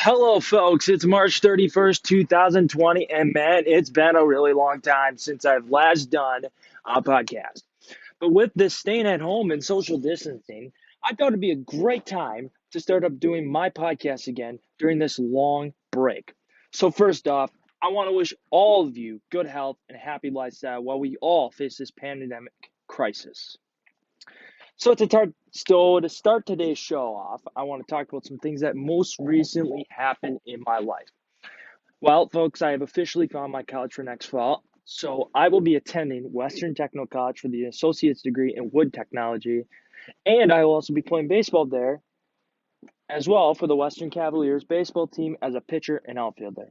Hello, folks. It's March 31st, 2020, and man, it's been a really long time since I've last done a podcast. But with this staying at home and social distancing, I thought it'd be a great time to start up doing my podcast again during this long break. So, first off, I want to wish all of you good health and a happy lifestyle while we all face this pandemic crisis. To start today's show off, I want to talk about some things that most recently happened in my life. Well, folks, I have officially found my college for next fall. So I will be attending Western Technical College for the associate's degree in wood technology, and I will also be playing baseball there as well for the Western Cavaliers baseball team as a pitcher and outfielder.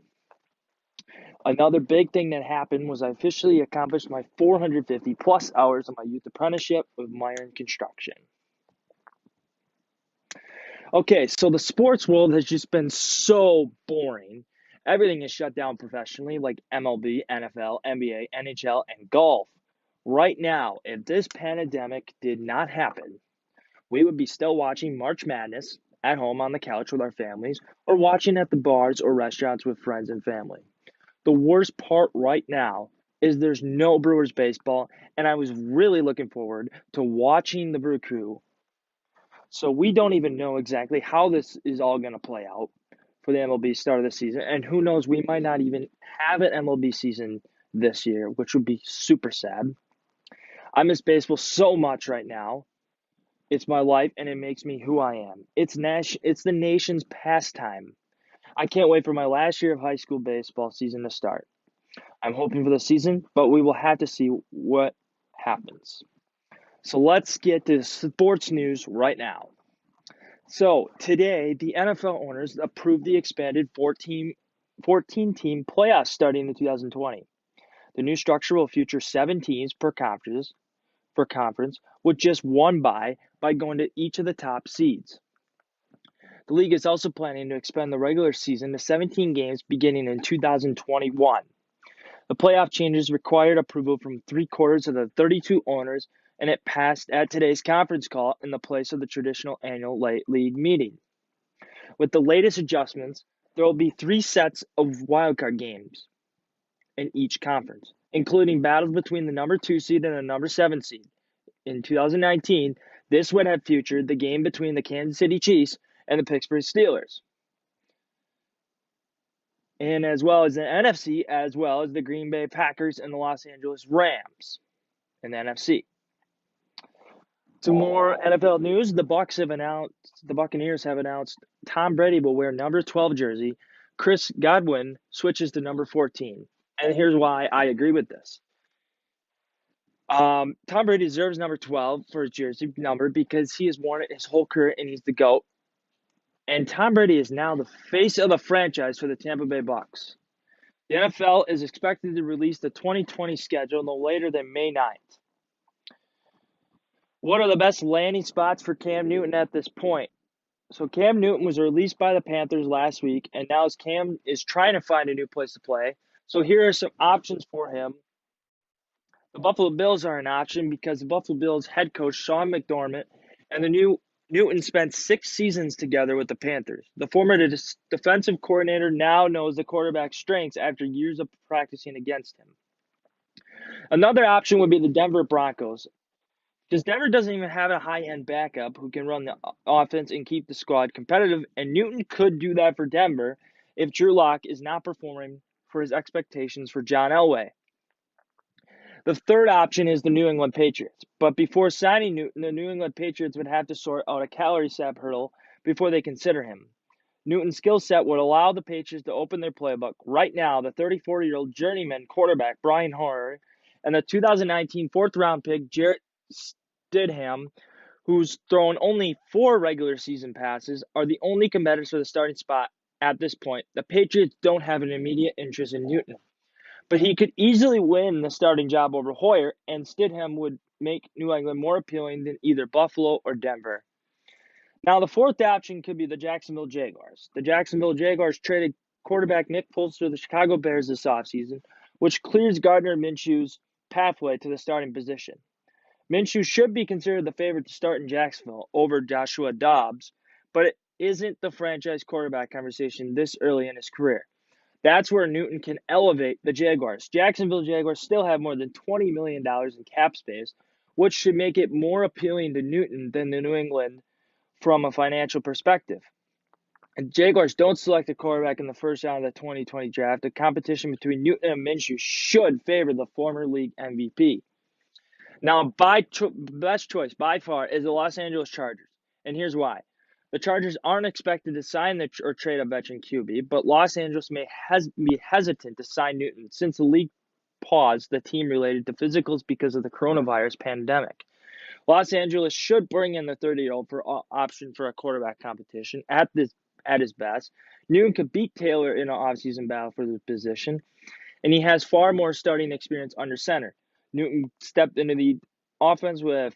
Another big thing that happened was I officially accomplished my 450 plus hours of my youth apprenticeship with Myron Construction. Okay, so the sports world has just been so boring. Everything is shut down professionally, like MLB, NFL, NBA, NHL, and golf. Right now, if this pandemic did not happen, we would be still watching March Madness at home on the couch with our families, or watching at the bars or restaurants with friends and family. The worst part right now is there's no Brewers baseball, and I was really looking forward to watching the Brew Crew. So we don't even know exactly how this is all going to play out for the MLB start of the season. And who knows, we might not even have an MLB season this year, which would be super sad. I miss baseball so much right now. It's my life and it makes me who I am. It's the nation's pastime. I can't wait for my last year of high school baseball season to start. I'm hoping for the season, but we will have to see what happens. So let's get to sports news right now. So today, the NFL owners approved the expanded 14-team playoffs starting in 2020. The new structure will feature 7 teams per conference, with just one bye by going to each of the top seeds. The league is also planning to expand the regular season to 17 games beginning in 2021. The playoff changes required approval from 3/4 of the 32 owners, and it passed at today's conference call in the place of the traditional annual league meeting. With the latest adjustments, there will be 3 sets of wildcard games in each conference, including battles between the number 2 seed and the number 7 seed. In 2019, this would have featured the game between the Kansas City Chiefs and the Pittsburgh Steelers, and as well as the NFC, as well as the Green Bay Packers and the Los Angeles Rams in the NFC. Some more NFL news: the Buccaneers have announced Tom Brady will wear number 12 jersey. Chris Godwin switches to number 14, and here's why I agree with this. Tom Brady deserves number 12 for his jersey number because he has worn it his whole career and he's the GOAT. And Tom Brady is now the face of the franchise for the Tampa Bay Bucks. The NFL is expected to release the 2020 schedule no later than May 9th. What are the best landing spots for Cam Newton at this point? So Cam Newton was released by the Panthers last week, and now Cam is trying to find a new place to play. So here are some options for him. The Buffalo Bills are an option because the Buffalo Bills head coach Sean McDermott and the new Newton spent 6 seasons together with the Panthers. The former defensive coordinator now knows the quarterback's strengths after years of practicing against him. Another option would be the Denver Broncos, because Denver doesn't even have a high-end backup who can run the offense and keep the squad competitive, and Newton could do that for Denver if Drew Lock is not performing for his expectations for John Elway. The third option is the New England Patriots, but before signing Newton, the New England Patriots would have to sort out a salary cap hurdle before they consider him. Newton's skill set would allow the Patriots to open their playbook. Right now, the 34-year-old journeyman quarterback Brian Hoyer and the 2019 fourth-round pick Jarrett Stidham, who's thrown only 4 regular season passes, are the only competitors for the starting spot at this point. The Patriots don't have an immediate interest in Newton, but he could easily win the starting job over Hoyer, and Stidham would make New England more appealing than either Buffalo or Denver. Now, the fourth option could be the Jacksonville Jaguars. The Jacksonville Jaguars traded quarterback Nick Foles to the Chicago Bears this offseason, which clears Gardner Minshew's pathway to the starting position. Minshew should be considered the favorite to start in Jacksonville over Joshua Dobbs, but isn't the franchise quarterback conversation this early in his career. That's where Newton can elevate the Jaguars. Jacksonville Jaguars still have more than $20 million in cap space, which should make it more appealing to Newton than the New England from a financial perspective. And Jaguars don't select a quarterback in the first round of the 2020 draft. The competition between Newton and Minshew should favor the former league MVP. Now, best choice by far is the Los Angeles Chargers, and here's why. The Chargers aren't expected to sign or trade a veteran QB, but Los Angeles may be hesitant to sign Newton since the league paused the team related to physicals because of the coronavirus pandemic. Los Angeles should bring in the 30-year-old for option for a quarterback competition at his best. Newton could beat Taylor in an offseason battle for the position, and he has far more starting experience under center. Newton stepped into the offense with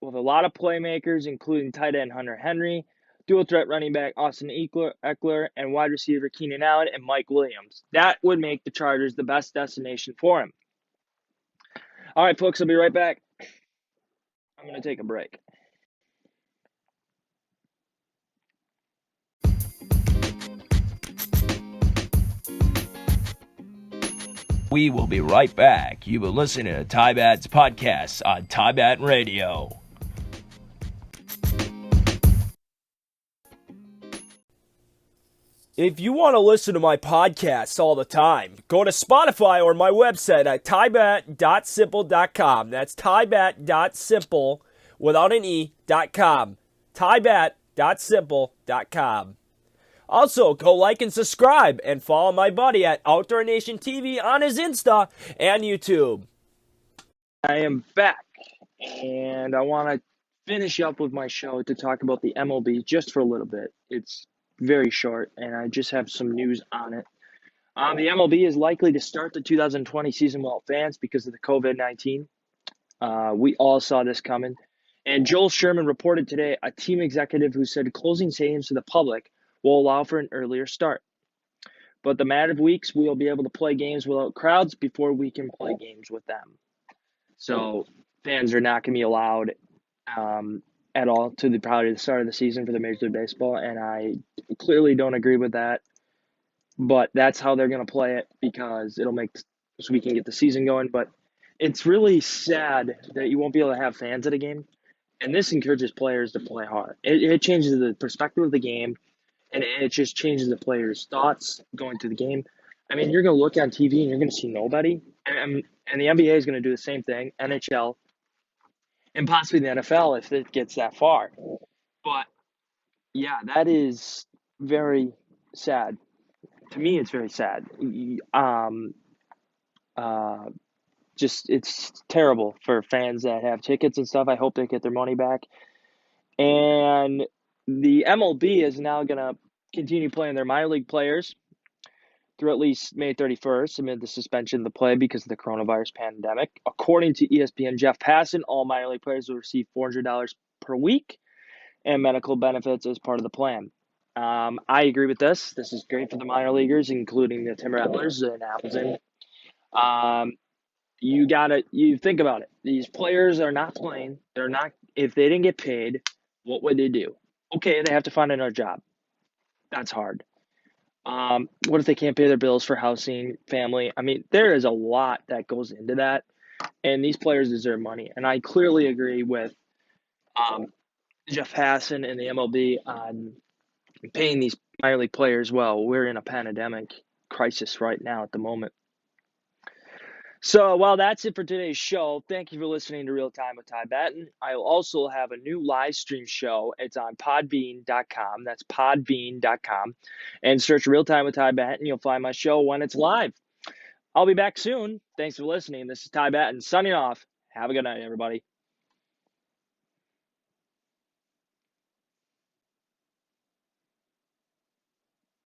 a lot of playmakers, including tight end Hunter Henry, dual threat running back Austin Ekeler, and wide receiver Keenan Allen and Mike Williams. That would make the Chargers the best destination for him. All right, folks, I'll be right back. I'm going to take a break. We will be right back. You will listen to Ty Bat's podcast on Ty Bat Radio. If you want to listen to my podcasts all the time, go to Spotify or my website at tybat.simple.com. That's tybat.simple without an e.com. tybat.simple.com. Also, go like and subscribe and follow my buddy at Outdoor Nation TV on his Insta and YouTube. I am back, and I want to finish up with my show to talk about the MLB just for a little bit. It's very short, and I just have some news on it. The MLB is likely to start the 2020 season without fans because of the COVID-19. We all saw this coming. And Joel Sherman reported today, a team executive who said closing stadiums to the public will allow for an earlier start. But the matter of weeks, we will be able to play games without crowds before we can play games with them. So fans are not going to be allowed at all to probably the start of the season for the Major League Baseball, and I clearly don't agree with that. But that's how they're going to play it because it'll make so we can get the season going. But it's really sad that you won't be able to have fans at a game, and this encourages players to play hard. It changes the perspective of the game, and it just changes the players' thoughts going to the game. I mean, you're going to look on TV and you're going to see nobody, and the NBA is going to do the same thing, NHL, and possibly the NFL if it gets that far. But, yeah, that is very sad. To me, it's very sad. Just it's terrible for fans that have tickets and stuff. I hope they get their money back. And the MLB is now going to continue playing their minor league players through at least May 31st amid the suspension of the play because of the coronavirus pandemic. According to ESPN, Jeff Passan, all minor league players will receive $400 per week and medical benefits as part of the plan. I agree with this. This is great for the minor leaguers, including the Tim Rattlers and Appleton. You think about it. These players are not playing. If they didn't get paid, what would they do? Okay, they have to find another job. That's hard. What if they can't pay their bills for housing, family? I mean, there is a lot that goes into that, and these players deserve money. And I clearly agree with Jeff Passan and the MLB on paying these minor league players well. We're in a pandemic crisis right now at the moment. So, that's it for today's show. Thank you for listening to Real Time with Ty Batten. I'll also have a new live stream show. It's on podbean.com. That's podbean.com. And search Real Time with Ty Batten. You'll find my show when it's live. I'll be back soon. Thanks for listening. This is Ty Batten signing off. Have a good night, everybody.